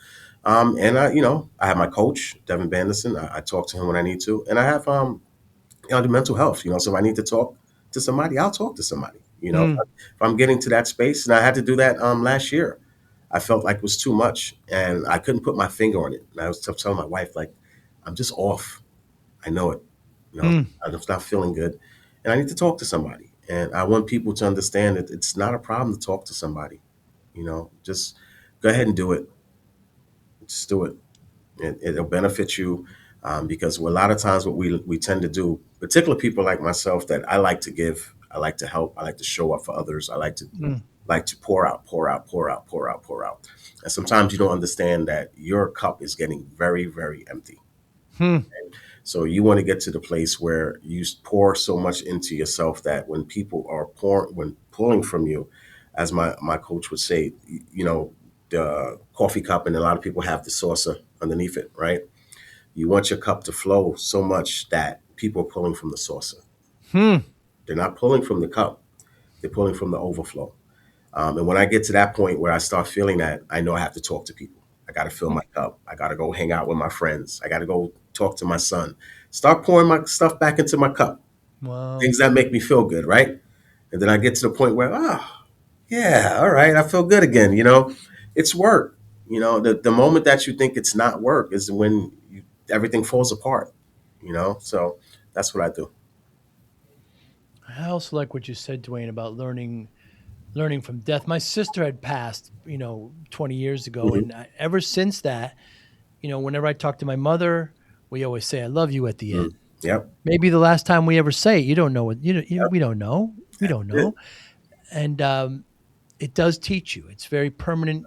And I have my coach, Devin Bandison. I talk to him when I need to, and I have the mental health. So if I need to talk to somebody, I'll talk to somebody. mm, If I'm getting to that space, and I had to do that last year. I felt like it was too much, and I couldn't put my finger on it. And I was telling my wife, like, I'm just off. I know it. mm. I'm just not feeling good, and I need to talk to somebody. And I want people to understand that it's not a problem to talk to somebody. Just go ahead and do it. Just do it. It'll benefit you, because a lot of times what we tend to do, particular people like myself, that I like to give, I like to help, I like to show up for others, I Mm, like to pour out, pour out, pour out, pour out, pour out. And sometimes you don't understand that your cup is getting very, very empty. hmm, So you want to get to the place where you pour so much into yourself that when people are when pulling from you, as my coach would say, the coffee cup, and a lot of people have the saucer underneath it, right? You want your cup to flow so much that people are pulling from the saucer. hmm, They're not pulling from the cup; they're pulling from the overflow. And when I get to that point where I start feeling that, I know I have to talk to people. I got to fill hmm. my cup. I got to go hang out with my friends. I got to go talk to my son. Start pouring my stuff back into my cup. Wow. Things that make me feel good, right? And then I get to the point where, yeah, all right, I feel good again. It's work. The moment that you think it's not work is when everything falls apart. So that's what I do. I also like what you said, Dwayne, about learning from death. My sister had passed, 20 years ago, Hmm. and ever since that, whenever I talk to my mother, we always say "I love you" at the Hmm. end. Yep. Maybe the last time we ever say it. You don't know what Yep. we don't know. We That's don't it. know, and it does teach you. It's very permanent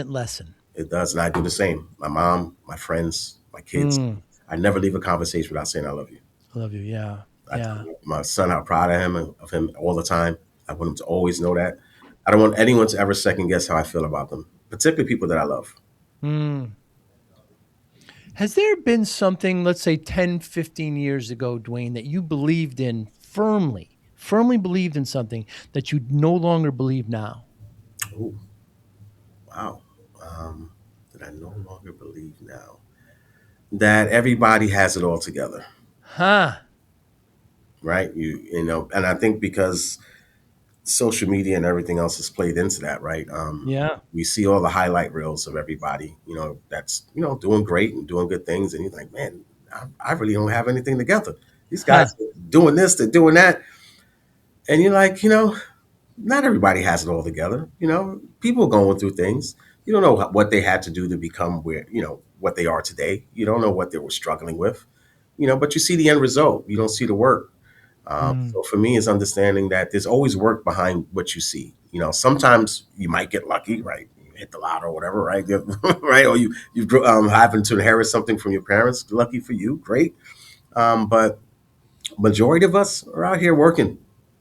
lesson. It does, and I do the same. My mom, my friends, my kids. Mm, I never leave a conversation without saying I love you. I love you. Yeah, I tell yeah. my son how proud I am of him all the time. I want him to always know that. I don't want anyone to ever second guess how I feel about them, particularly people that I love. Mm. Has there been something, let's say 10, 15 years ago, Dwayne, that you believed in firmly believed in something that you no longer believe now? Oh, wow. Um, that I no longer believe now. That everybody has it all together, Huh. right? And I think because social media and everything else has played into that, right? Yeah. We see all the highlight reels of everybody, that's doing great and doing good things, and you're like, man, I really don't have anything together. These guys Huh. are doing this, they're doing that, and you're like, not everybody has it all together. People are going through things. You don't know what they had to do to become what they are today. You don't know what they were struggling with, but you see the end result. You don't see the work. Mm, So for me, it's understanding that there's always work behind what you see. Sometimes you might get lucky, right? You hit the lotto or whatever, right? Right? Or you happen to inherit something from your parents. Lucky for you, great. But majority of us are out here working,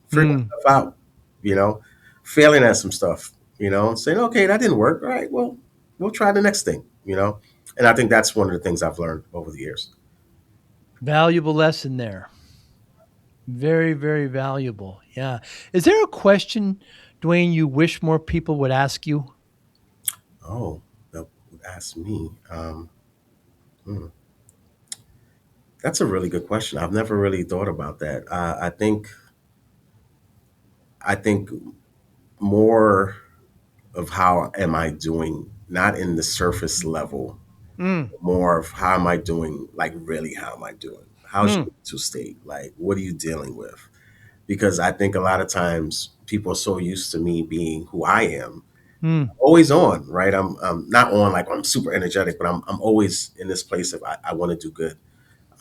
figuring mm, stuff out. You know, failing at some stuff, and saying, okay, that didn't work. All right, well, we'll try the next thing. And I think that's one of the things I've learned over the years. Valuable lesson there. Very, very valuable. Yeah. Is there a question, Dwayne, you wish more people would ask you? Oh, that would ask me. Hmm, that's a really good question. I've never really thought about that. I think more of how am I doing, not in the surface level, Mm, more of how am I doing, like really how am I doing? How's mm, your mental state? Like, what are you dealing with? Because I think a lot of times people are so used to me being who I am, mm. always on, right? I'm not on like I'm super energetic, but I'm always in this place of I want to do good.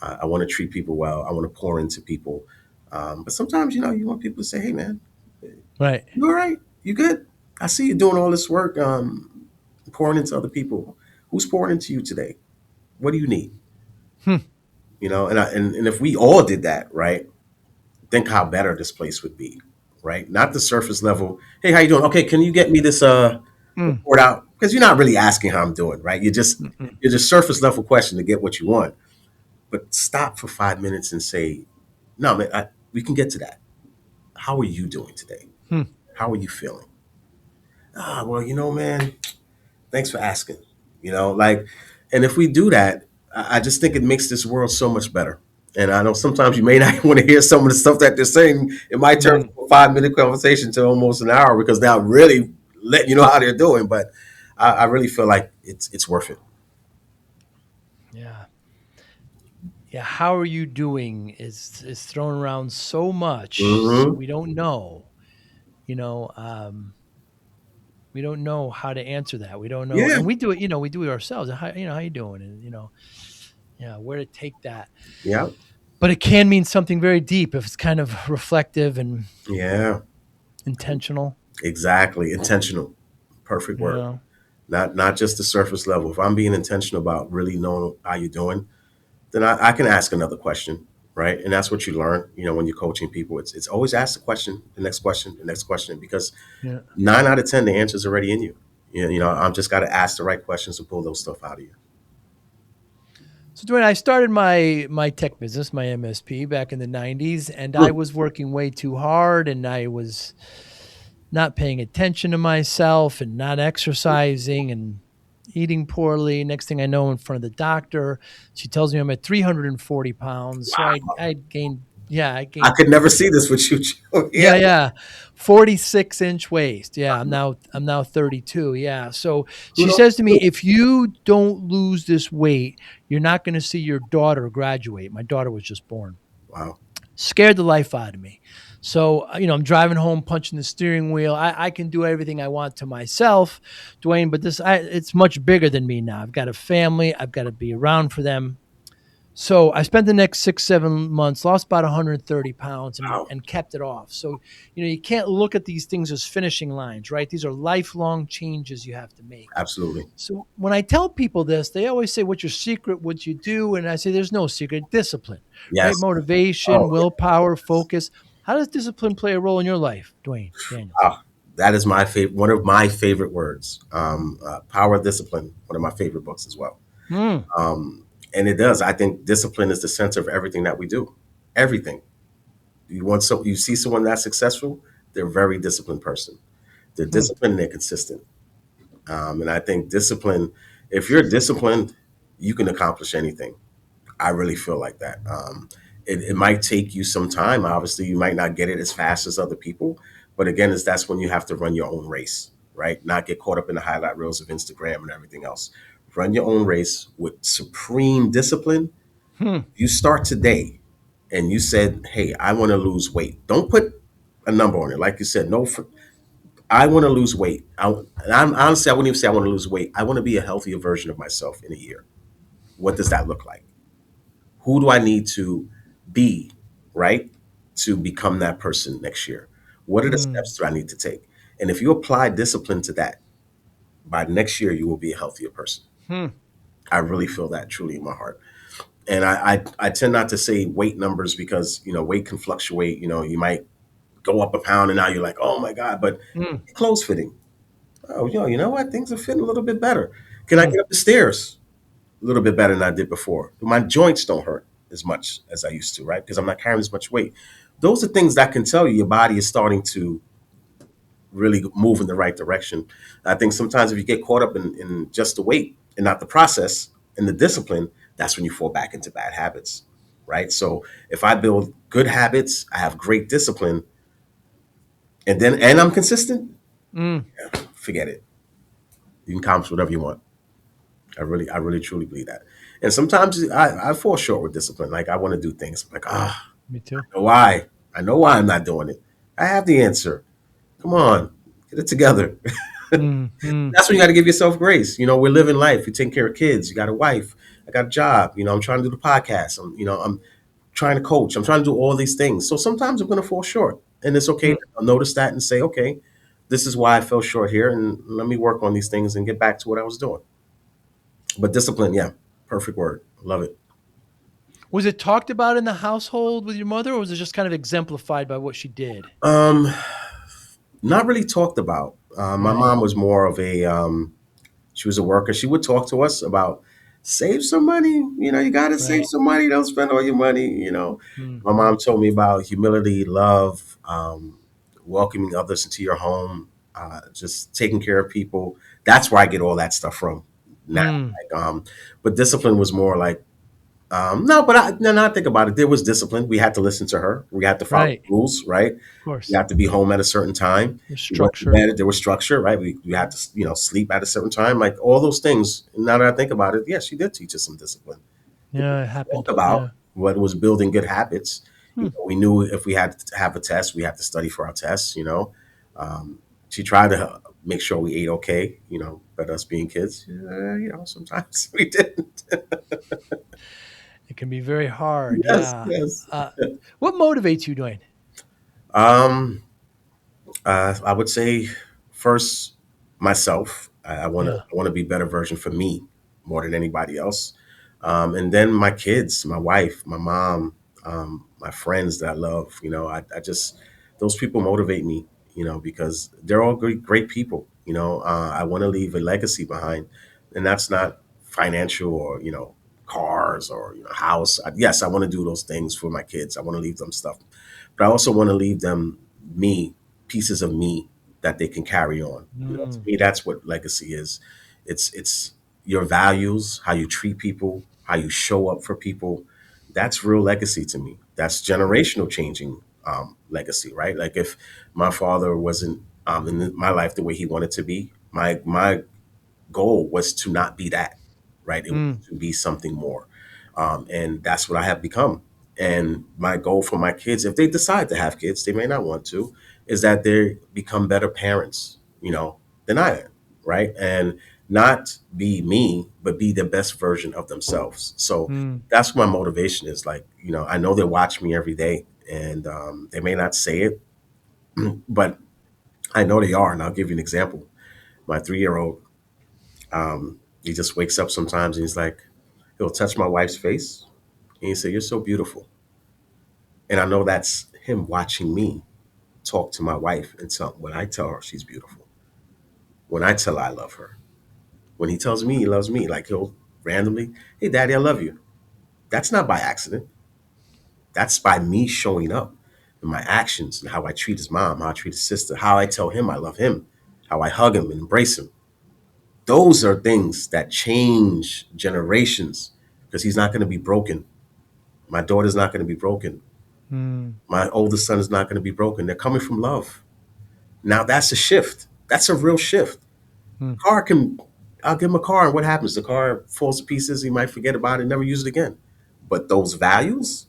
I want to treat people well. I want to pour into people. But sometimes, you want people to say, hey, man, Right. you all right? You good? I see you doing all this work, pouring into other people. Who's pouring into you today? What do you need? Hmm. And if we all did that, right? Think how better this place would be, right? Not the surface level. Hey, how you doing? Okay, can you get me this Mm, report out? Because you're not really asking how I'm doing, right? mm, mm, You're just surface level question to get what you want. But stop for 5 minutes and say, no, man, we can get to that. How are you doing today? hmm. How are you feeling? Well, man, thanks for asking. Like, and if we do that, I just think it makes this world so much better. And I know sometimes you may not want to hear some of the stuff that they're saying. It might turn Mm. from a 5 minute conversation to almost an hour because now really letting you know how they're doing. But I really feel like it's worth it. Yeah. Yeah. How are you doing is thrown around so much. Hmm. We don't know. You know, we don't know how to answer that. We don't know, Yeah. and we do it. We do it ourselves. How you doing? And yeah, where to take that. Yeah. But it can mean something very deep if it's kind of reflective and Yeah. intentional. Exactly. Intentional. Perfect You word. know. Not just the surface level. If I'm being intentional about really knowing how you're doing, then I can ask another question, right? And that's what you learn, when you're coaching people. It's always ask the question, the next question, the next question, because Yeah. 9 out of 10, the answer's already in you. I've just got to ask the right questions to pull those stuff out of you. So Dwayne, I started my tech business, my MSP, back in the '90s, and I Hmm. was working way too hard, and I was not paying attention to myself, and not exercising, and eating poorly. Next thing I know, in front of the doctor, she tells me I'm at 340 pounds. So I gained, yeah, I I gained could never see this with you, Joe. Yeah. Yeah, yeah. 46-inch waist. Yeah, I'm now 32. Yeah. So she Kudos says to to me, you. if you don't lose this weight, you're not going to see your daughter graduate. My daughter was just born. Wow. Scared the life out of me. So, I'm driving home, punching the steering wheel. I can do everything I want to myself, Dwayne, but it's much bigger than me now. I've got a family. I've got to be around for them. So I spent the next 6, 7 months, lost about 130 pounds, and Wow. and kept it off. So you can't look at these things as finishing lines, right? These are lifelong changes you have to make. Absolutely. So when I tell people this, they always say, "What's your secret? What you do?" And I say, "There's no secret. Discipline, right? Yes. Motivation, Oh, willpower, focus. How does discipline play a role in your life, Dwayne Daniels?" wow. That is my favorite. One of my favorite words. Power of Discipline. One of my favorite books as well. Hmm. And it does. I think discipline is the center of everything that we do. Everything. You see someone that's successful, they're a very disciplined person. They're Hmm. disciplined and they're consistent. And I think discipline, if you're disciplined, you can accomplish anything. I really feel like that. It might take you some time. Obviously, you might not get it as fast as other people. But again, that's when you have to run your own race, right? Not get caught up in the highlight reels of Instagram and everything else. Run your own race with supreme discipline. Hmm. You start today and you said, hey, I want to lose weight. Don't put a number on it. Like you said, no, I want to lose weight. Honestly, I wouldn't even say I want to lose weight. I want to be a healthier version of myself in a year. What does that look like? Who do I need to be, right, to become that person next year? What are the Hmm. steps that I need to take? And if you apply discipline to that, by next year, you will be a healthier person. Hmm. I really feel that truly in my heart. And I tend not to say weight numbers because, weight can fluctuate. You might go up a pound and now you're like, oh my God, but Mm, clothes fitting. Oh, you know what? Things are fitting a little bit better. Can I mm, get up the stairs a little bit better than I did before? My joints don't hurt as much as I used to, right? Because I'm not carrying as much weight. Those are things that can tell you your body is starting to really move in the right direction. I think sometimes if you get caught up in just the weight and not the process and the discipline, that's when you fall back into bad habits, right? So if I build good habits, I have great discipline, and I'm consistent, mm. forget it. You can accomplish whatever you want. I really truly believe that. And sometimes I fall short with discipline. Like I want to do things. I'm like, Me too. I know why. I know why I'm not doing it. I have the answer. Come on, get it together. Mm, mm, That's when you got to give yourself grace. You know, we're living life. You're taking care of kids. You got a wife. I got a job. You know, I'm trying to do the podcast. I'm trying to coach. I'm trying to do all these things. So sometimes I'm going to fall short, and it's okay mm. to notice that and say, okay, this is why I fell short here, and let me work on these things and get back to what I was doing. But discipline, yeah, perfect word. Love it. Was it talked about in the household with your mother, or was it just kind of exemplified by what she did? Um, Not really talked about. My Right, mom was more of a she was a worker. She would talk to us about save some money. You know, you got to save right. some money. Don't spend all your money. You know, Mm, my mom mm, told me about humility, love, welcoming others into your home, just taking care of people. That's where I get all that stuff from now. mm. But discipline was more like no, but now I think about it. There was discipline. We had to listen to her. We had to follow Right, rules, right? of We course. had to be home at a certain time. The We went to structure. bed. There was structure, right? We had to, sleep at a certain time. Like all those things. Now that I think about it, yeah, she did teach us some discipline. It Yeah, it was talked happened. about Yeah. what was building good habits. Hmm. We knew if we had to have a test, we had to study for our tests. Um, she tried to make sure we ate okay. But us being kids, sometimes we didn't. It can be very hard. Yes, Yeah. yes. Uh, what motivates you, Dwayne? Um, I would say first myself. I want to Yeah. I want to be a better version for me more than anybody else, and then my kids, my wife, my mom, my friends that I love. I just those people motivate me. Because they're all great people. I want to leave a legacy behind, and that's not financial or cars or house. Yes, I want to do those things for my kids. I want to leave them stuff, but I also want to leave them me pieces of me that they can carry on. To Mm, me, that's what legacy is. It's your values, how you treat people, how you show up for people. That's real legacy to me. That's generational changing legacy, right? Like if my father wasn't in my life the way he wanted to be, my goal was to not be that, right? It was mm, to be something more. And that's what I have become. And my goal for my kids, if they decide to have kids, they may not want to, is that they become better parents, than I am, right? And not be me, but be the best version of themselves. So mm, that's what my motivation is. Like, I know they watch me every day and they may not say it, but I know they are. And I'll give you an example. My 3-year old, he just wakes up sometimes and he's like, he'll touch my wife's face and he say, "You're so beautiful." And I know that's him watching me talk to my wife and tell when I tell her she's beautiful, when I tell her I love her, when he tells me he loves me, like he'll randomly, "Hey, Daddy, I love you." That's not by accident. That's by me showing up in my actions and how I treat his mom, how I treat his sister, how I tell him I love him, how I hug him and embrace him. Those are things that change generations because he's not going to be broken. My daughter's not going to be broken. mm, My oldest son is not going to be broken. They're coming from love. Now that's a shift. That's a real shift. mm. Car can, I'll give him a car, and what happens? The car falls to pieces. He might forget about it, never use it again. But those values,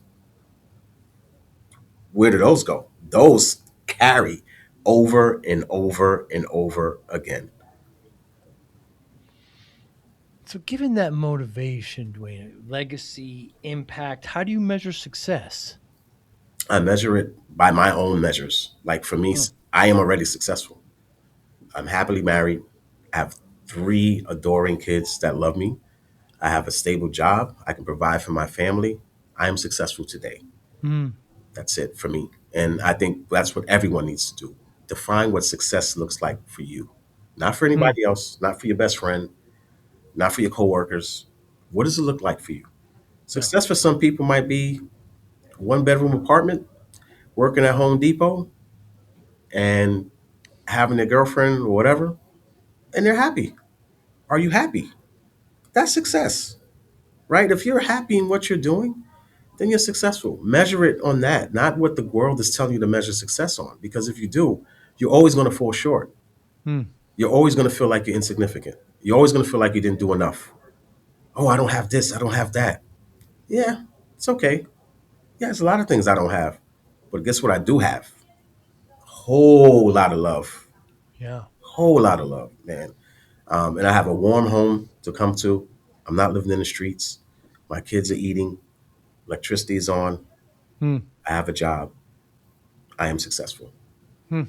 where do those go? Those carry over and over and over again. So, given that motivation, Dwayne, legacy, impact, how do you measure success? I measure it by my own measures. Like for me, Mm, I am already successful. I'm happily married. I have 3 adoring kids that love me. I have a stable job. I can provide for my family. I am successful today. mm. That's it for me. And I think that's what everyone needs to do. Define what success looks like for you, not for Hmm. anybody else, not for your best friend, not for your coworkers. What does it look like for you? Yeah. Success for some people might be one bedroom apartment, working at Home Depot, and having a girlfriend or whatever, and they're happy. Are you happy? That's success, right? If you're happy in what you're doing, then you're successful. Measure it on that, not what the world is telling you to measure success on. Because if you do, you're always going to fall short. Hmm. You're always going to feel like you're insignificant. You're always going to feel like you didn't do enough. Oh, I don't have this. I don't have that. Yeah, it's okay. Yeah, there's a lot of things I don't have. But guess what I do have? Whole lot of love. Yeah. Whole lot of love, man. And I have a warm home to come to. I'm not living in the streets. My kids are eating. Electricity is on. Hmm. I have a job. I am successful. Hmm.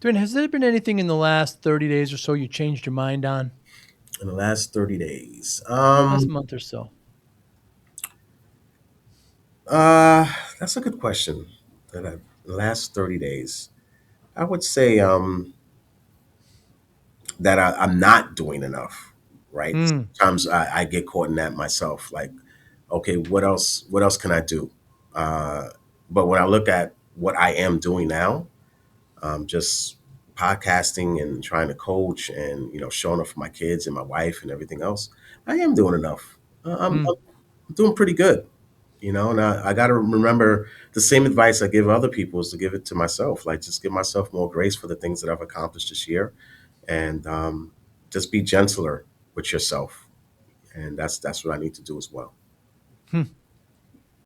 Dwayne, has there been anything in the last 30 days or so you changed your mind on? In the last 30 days, Last month or so? uh, that's a good question. The last 30 days, I would say that I'm not doing enough, right? Hmm. Sometimes I get caught in that myself. Like, okay, what else? What else can I do? Uh, but when I look at what I am doing now, just podcasting and trying to coach and showing up for my kids and my wife and everything else, I am doing enough. Hmm. I'm doing pretty good, and I got to remember the same advice I give other people is to give it to myself. Like, just give myself more grace for the things that I've accomplished this year, and just be gentler with yourself. And that's what I need to do as well. Hmm.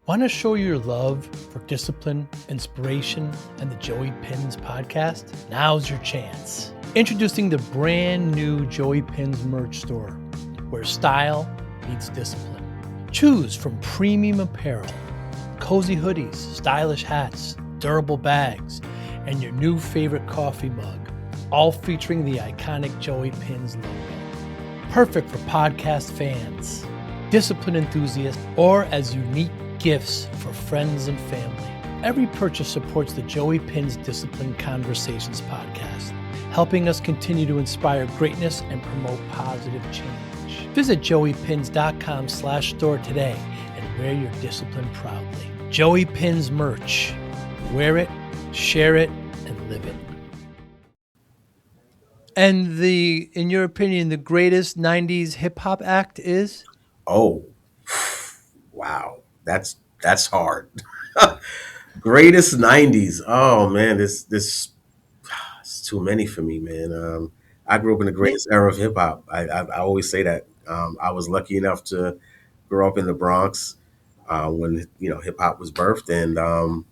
Want to show your love for discipline, inspiration, and the Joey Pinz podcast? Now's your chance. Introducing the brand new Joey Pinz merch store, where style meets discipline. Choose from premium apparel, cozy hoodies, stylish hats, durable bags, and your new favorite coffee mug, all featuring the iconic Joey Pinz logo. Perfect for podcast fans, discipline enthusiasts, or as unique gifts for friends and family. Every purchase supports the Joey Pinz Discipline Conversations podcast, helping us continue to inspire greatness and promote positive change. Visit joeypins.com/store today and wear your discipline proudly. Joey Pinz merch. Wear it, share it, and live it. And in your opinion, the greatest 90s hip hop act is? Oh, wow, that's hard. Greatest '90s. Oh man, this it's too many for me, man. I grew up in the Nick? greatest era of hip hop. I always say that. I was lucky enough to grow up in the Bronx when hip hop was birthed, and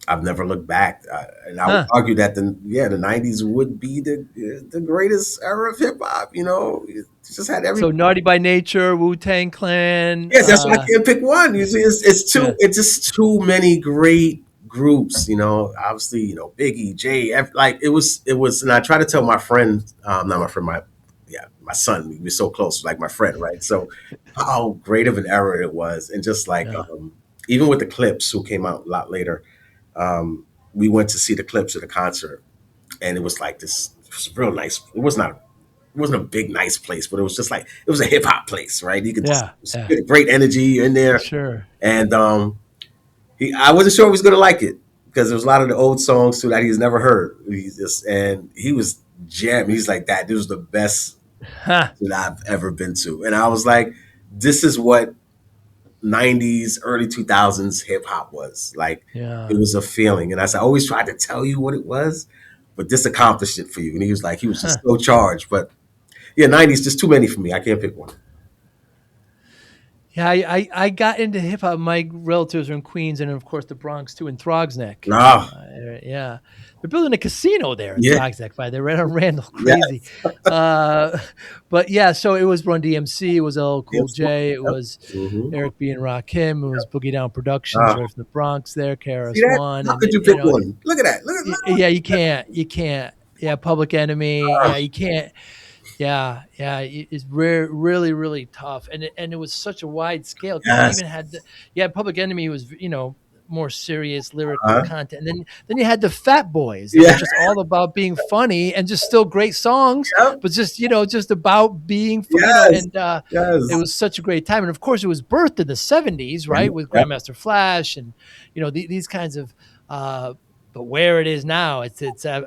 I've never looked back. And I would Huh. argue that the '90s would be the greatest era of hip hop. It just had So everything. Naughty by Nature, Wu-Tang Clan. Yes, that's why I can't pick one. You see, Yeah. it's just too many great groups. Obviously, Biggie, Jay, like it was, and I try to tell my friend, not my friend, my son. We were so close, like my friend, right? So, how great of an era it was, and just like Yeah. even with the Clips, who came out a lot later, we went to see the Clips at a concert, and it was like this. It was real nice. It wasn't a big nice place, but it was just like it was a hip hop place, right? You could just Yeah. Yeah. great energy in there, Sure. and I wasn't sure he was gonna like it because there was a lot of the old songs too that he's never heard. He was jamming. He's like that. This was the best Huh. that I've ever been to, and I was like, this is what '90s, early 2000s hip hop was like. It Yeah. was a feeling, and I always tried to tell you what it was, but this accomplished it for you. And he was just Huh. so charged, but. Yeah, '90s just too many for me. I can't pick one. Yeah, I got into hip hop. My relatives are in Queens and of course the Bronx too, in Throgsneck. Ah, Yeah, they're building a casino there in yeah, Throgsneck. By they're right on Randall, yeah. crazy. Uh, but yeah, so it was Run DMC, it was LL Cool Yes, J, it yep. was Mm-hmm. Eric B and Rakim, it was Boogie Down Productions, Ah, right from the Bronx there, see KRS that? One, How and could you pick one? Look at that. Look at yeah, you can't. Yeah, Public Enemy. Yeah, that. you can't. Yeah, yeah, it's really, really tough, and it was such a wide scale because you Yes. even had, yeah, Public Enemy was, more serious lyrical Uh-huh. content. And then you had the Fat Boys that were Yeah. just all about being funny and just still great songs, Yep. but just just about being, Yes. and it Yes. was such a great time. And of course, it was birthed in the '70s, right, with Yep. Grandmaster Flash and these kinds of. But where it is now, it's It's has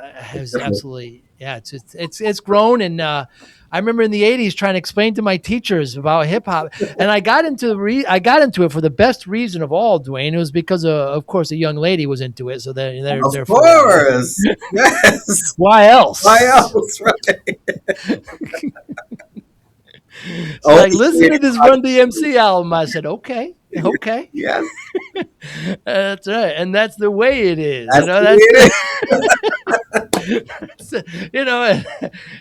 different. absolutely, yeah, it's grown. And I remember in the '80s trying to explain to my teachers about hip hop, and I got into it for the best reason of all, Dwayne. It was because of course a young lady was into it, so Of therefore course. Yes. why Why else? else? Right. It's Only like, listen to this Run DMC album. I said, okay, okay. yes. That's right, and that's the way it is. That's the way That's it is.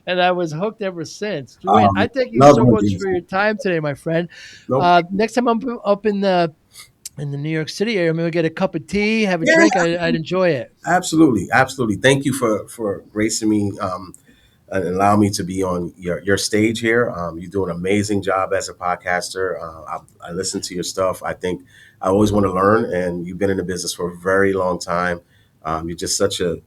and I was hooked ever since. Dwayne, I Um, thank you love so Run much for DMC. your time today, my friend. Nope. Next time I'm up in the New York City area, maybe get a cup of tea, have a Yeah. drink. I'd enjoy it. Absolutely. Absolutely. Thank you for gracing me. And allow me to be on your stage here. You do an amazing job as a podcaster. I listen to your stuff. I think I always want to learn, and you've been in the business for a very long time. You're just a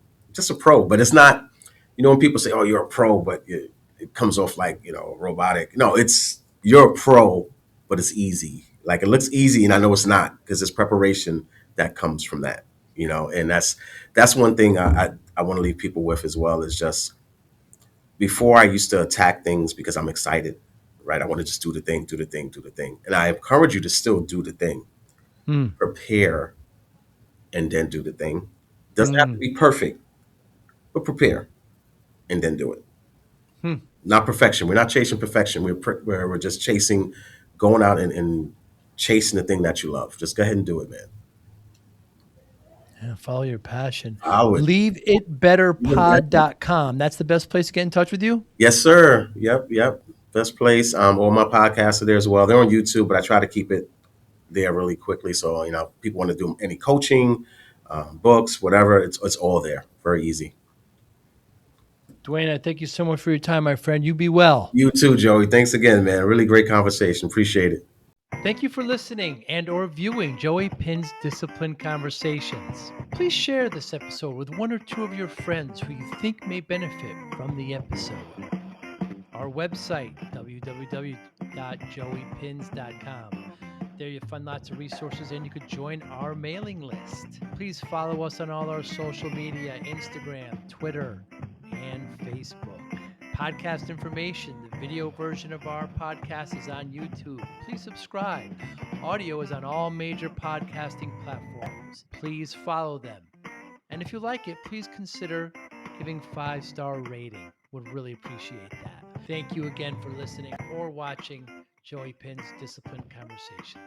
pro. But it's not. When people say, "Oh, you're a pro," but it comes off like robotic. No, you're a pro, but it's easy. Like it looks easy, and I know it's not because there's preparation that comes from that. And that's one thing I want to leave people with as well is just before I used to attack things because I'm excited, right? I want to just do the thing, do the thing, do the thing. And I encourage you to still do the thing, Hmm. prepare, and then do the thing. Doesn't have to Hmm. be perfect, but prepare and then do it. Hmm. Not perfection. We're not chasing perfection. We're just chasing, going out and chasing the thing that you love. Just go ahead and do it, man. Yeah, follow your passion. I would. LeaveItBetterPod.com. That's the best place to get in touch with you. Yes, sir. Yep, yep. Best place. All my podcasts are there as well. They're on YouTube, but I try to keep it there really quickly. So people want to do any coaching, books, whatever. It's all there. Very easy. Dwayne, I thank you so much for your time, my friend. You be well. You too, Joey. Thanks again, man. Really great conversation. Appreciate it. Thank you for listening and or viewing Joey Pinz Discipline Conversations. Please share this episode with one or two of your friends who you think may benefit from the episode. Our website, www.joeypins.com. There you'll find lots of resources and you could join our mailing list. Please follow us on all our social media, Instagram, Twitter, and Facebook. Podcast information, the video version of our podcast is on YouTube. Please subscribe. Audio is on all major podcasting platforms. Please follow them. And if you like it, please consider giving 5-star rating. Would really appreciate that. Thank you again for listening or watching Joey Pinz Discipline Conversations.